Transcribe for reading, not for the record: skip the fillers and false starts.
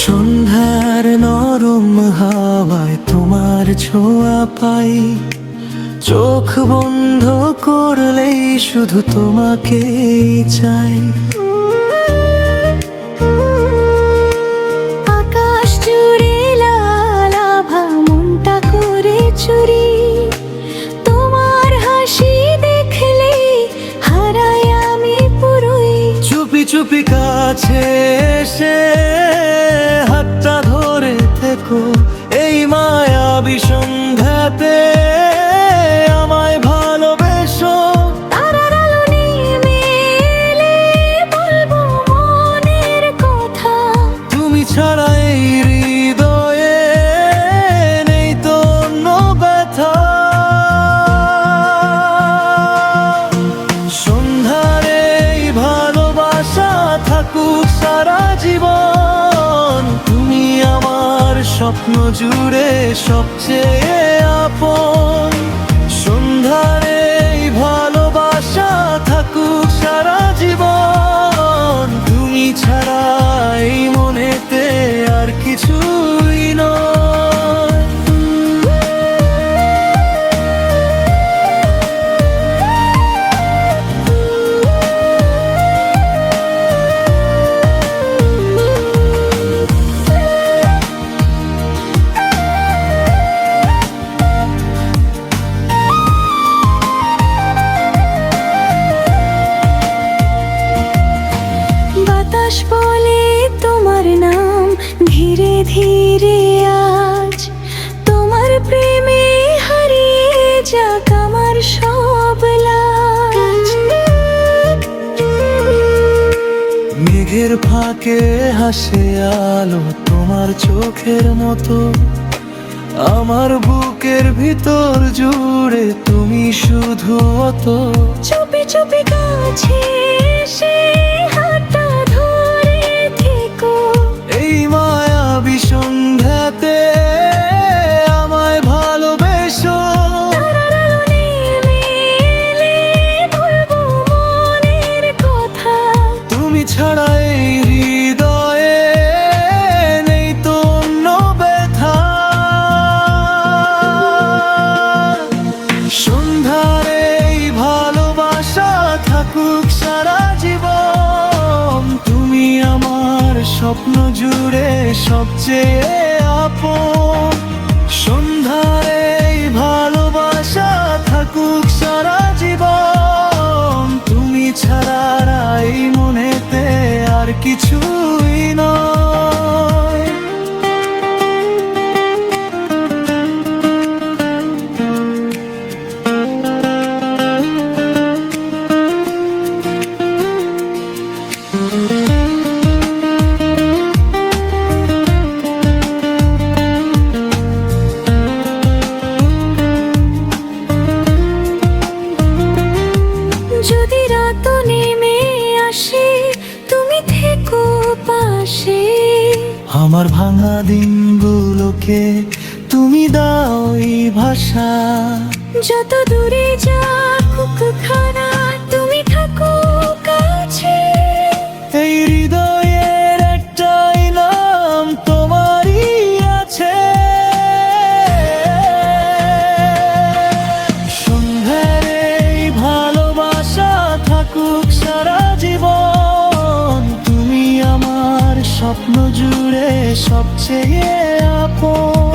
সন্ধ্যার নরম হাওয়ায় তোমার ছোঁয়া পাই, চোখ বন্ধ করলেই শুধু তোমাকেই চাই। আকাশ জুড়ে লাল আভা মনটা করে চুরি, তোমার হাসি দেখলে হারাই আমি পুরোই। চুপি চুপি কাছে এসে হাতটা ধরে থেকো, এই মায়াবী সন্ধ্যাতে আমায় ভালোবেসো। তারার আলো নেমে এলে বলবো মনের কথা, তুমি ছাড়া এই হৃদয়ে নেই তো অন্য ব্যথা। সন্ধ্যার এই ভালোবাসা থাকুক সারা জীবন, তুমি আমার স্বপ্ন জুড়ে সবচেয়ে আপন। সন্ধ্যার এই ভালোবাসা থাকুক সারা জীবন, তুমি ছাড়া এই মনেতে আর কিছুই নয়। বাতাস বলে তোমার নাম ধীরে ধীরে, আজ তোমার প্রেমে হারিয়ে যাক আমার সব লাজ। মেঘের ফাঁকে হাসে আলো তোমার চোখের মতো, আমার বুকের ভিতর জুড়ে তুমি শুধু অত। চুপি চুপি কাছে এসে হাতটা ধরে থেকো, এই মায়াবী সন্ধ্যাতে আমায় ভালোবেসো। তারার আলো নেমে এলে বলবো মনের কথা, তুমি ছাড়া এই হৃদয়ে নেই তো অন্য ব্যথা। সন্ধ্যার এই ভালোবাসা থাকুক সারা জীবন, তুমি আমার স্বপ্ন জুড়ে সবচেয়ে আপন। সন্ধ্যার এই ভালোবাসা থাকুক সারা জীবন, তুমি ছাড়া এই মনেতে আর কিছুই নয়। যদি রাত নেমে আসে তুমি থেকো পাশে, আমার ভাঙা দিনগুলোকে তুমি দাও এই ভাষা। যত দূরে যাক খানা তুমি থাকো কাছে। এই হৃদয়ের একটাই নাম তোমারই আছে। সন্ধ্যার এই ভালোবাসা থাকুক সারা জীবন, তুমি আমার স্বপ্ন জুড়ে সবচেয়ে আপন।